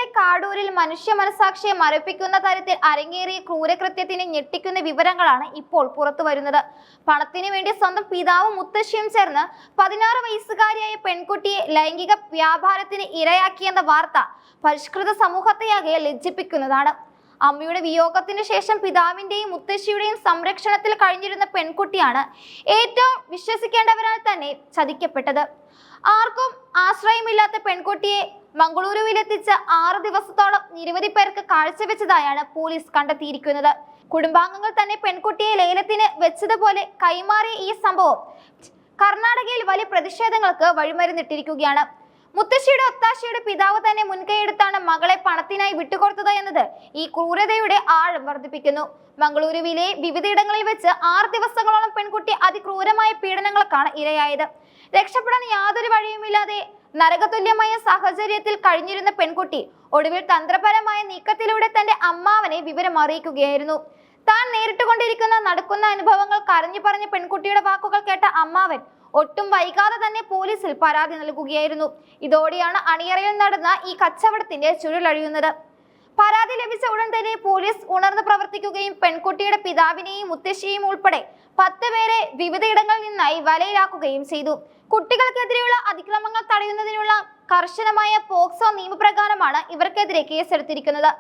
കേരളത്തിലെ കാടൂരിൽ മനുഷ്യ മനസാക്ഷിയെ മരവിപ്പിക്കുന്ന തരത്തിൽ അരങ്ങേറിയ ക്രൂരകൃത്യത്തിന് ഞെട്ടിക്കുന്ന വിവരങ്ങളാണ് ഇപ്പോൾ പുറത്തു വരുന്നത്. പണത്തിനു വേണ്ടി സ്വന്തം പിതാവും മുത്തശ്ശിയും ചേർന്ന് 16 വയസ്സുകാരിയായ പെൺകുട്ടിയെ ലൈംഗിക വ്യാപാരത്തിന് ഇരയാക്കിയെന്ന വാർത്ത പരിഷ്കൃത സമൂഹത്തെയാകെ ലജ്ജിപ്പിക്കുന്നതാണ്. അമ്മയുടെ വിയോഗത്തിന് ശേഷം പിതാവിന്റെയും മുത്തശ്ശിയുടെയും സംരക്ഷണത്തിൽ കഴിഞ്ഞിരുന്ന പെൺകുട്ടിയാണ് ഏറ്റവും വിശ്വസിക്കേണ്ടവരാൽ തന്നെ ചതിക്കപ്പെട്ടത്. ആർക്കും ആശ്രയമില്ലാത്ത പെൺകുട്ടിയെ മംഗളൂരുവിലെത്തിച്ച 6 ദിവസത്തോളം നിരവധി പേർക്ക് കാഴ്ചവെച്ചതായാണ് പോലീസ് കണ്ടെത്തിയിരിക്കുന്നത്. കുടുംബാംഗങ്ങൾ തന്നെ പെൺകുട്ടിയെ ലേലത്തിന് വെച്ചതുപോലെ കൈമാറിയ ഈ സംഭവം കർണാടകയിൽ വലിയ പ്രതിഷേധങ്ങൾക്ക് വഴിമരുന്നിട്ടിരിക്കുകയാണ്. മുത്തശ്ശിയുടെ ഒത്താശയുടെ പിതാവ് തന്നെ മുൻകൈയെടുത്താണ് മകളെ പണത്തിനായി വിട്ടുകൊടുത്തത് എന്നത് ഈ ക്രൂരതയുടെ ആഴം വർദ്ധിപ്പിക്കുന്നു. മംഗളൂരുവിലെ വിവിധയിടങ്ങളിൽ വെച്ച് 6 ദിവസങ്ങളോളം പെൺകുട്ടി അതിക്രൂരമായ പീഡനങ്ങൾക്കാണ് ഇരയായത്. രക്ഷപ്പെടാൻ യാതൊരു വഴിയുമില്ലാതെ നരകതുല്യമായ സാഹചര്യത്തിൽ കഴിഞ്ഞിരുന്ന പെൺകുട്ടി ഒടുവിൽ തന്ത്രപരമായ നീക്കത്തിലൂടെ തന്റെ അമ്മാവനെ വിവരം അറിയിക്കുകയായിരുന്നു. താൻ നേരിട്ടുകൊണ്ടിരിക്കുന്ന നടക്കുന്ന അനുഭവങ്ങൾ കരഞ്ഞു പറഞ്ഞ പെൺകുട്ടിയുടെ വാക്കുകൾ കേട്ട അമ്മാവൻ ഒട്ടും വൈകാതെ തന്നെ പോലീസിൽ പരാതി നൽകുകയായിരുന്നു. ഇതോടെയാണ് അണിയറയിൽ നടന്ന ഈ കച്ചവടത്തിന്റെ ചുരുളഴിയുന്നത്. പരാതി ലഭിച്ച ഉടൻ തന്നെ പോലീസ് ഉണർന്നു പ്രവർത്തിക്കുകയും പെൺകുട്ടിയുടെ പിതാവിനെയും മുത്തശ്ശിയെയും ഉൾപ്പെടെ 10 പേരെ വിവിധയിടങ്ങളിൽ നിന്നായി വലയിലാക്കുകയും ചെയ്തു. കുട്ടികൾക്കെതിരെയുള്ള അതിക്രമങ്ങൾ തടയുന്നതിനുള്ള കർശനമായ പോക്സോ നിയമപ്രകാരമാണ് ഇവർക്കെതിരെ കേസെടുത്തിരിക്കുന്നത്.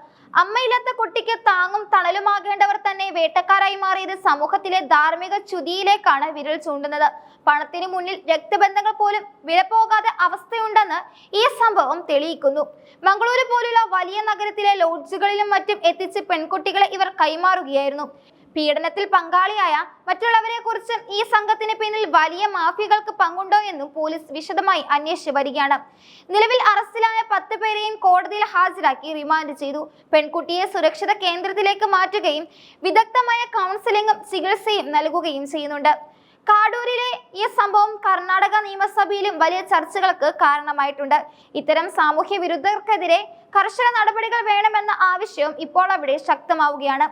അമ്മയില്ലാത്ത കുട്ടിക്ക് താങ്ങും തണലുമാകേണ്ടവർ തന്നെ വേട്ടക്കാരായി മാറിയത് സമൂഹത്തിലെ ധാർമ്മിക ച്യുതിയിലേക്കാണ് വിരൽ ചൂണ്ടുന്നത്. പണത്തിന് മുന്നിൽ രക്തബന്ധങ്ങൾ പോലും വിലപോകാതെ അവസ്ഥയുണ്ടെന്ന് ഈ സംഭവം തെളിയിക്കുന്നു. മംഗളൂരു പോലുള്ള വലിയ നഗരത്തിലെ ലോഡ്ജുകളിലും മറ്റും എത്തിച്ച് പെൺകുട്ടികളെ ഇവർ കൈമാറുകയായിരുന്നു. പീഡനത്തിൽ പങ്കാളിയായ മറ്റുള്ളവരെ കുറിച്ചും ഈ സംഘത്തിന് പിന്നിൽ വലിയ മാഫിയകൾക്ക് പങ്കുണ്ടോ എന്നും പോലീസ് വിശദമായി അന്വേഷിച്ചു വരികയാണ്. നിലവിൽ അറസ്റ്റിലായ 10 പേരെയും കോടതിയിൽ ഹാജരാക്കി റിമാൻഡ് ചെയ്തു. പെൺകുട്ടിയെ സുരക്ഷിത കേന്ദ്രത്തിലേക്ക് മാറ്റുകയും വിദഗ്ധമായ കൗൺസിലിംഗും ചികിത്സയും നൽകുകയും ചെയ്യുന്നുണ്ട്. കാടൂരിലെ ഈ സംഭവം കർണാടക നിയമസഭയിലും വലിയ ചർച്ചകൾക്ക് കാരണമായിട്ടുണ്ട്. ഇത്തരം സാമൂഹ്യ വിരുദ്ധർക്കെതിരെ കർശന നടപടികൾ വേണമെന്ന ആവശ്യവും ഇപ്പോൾ അവിടെ ശക്തമാവുകയാണ്.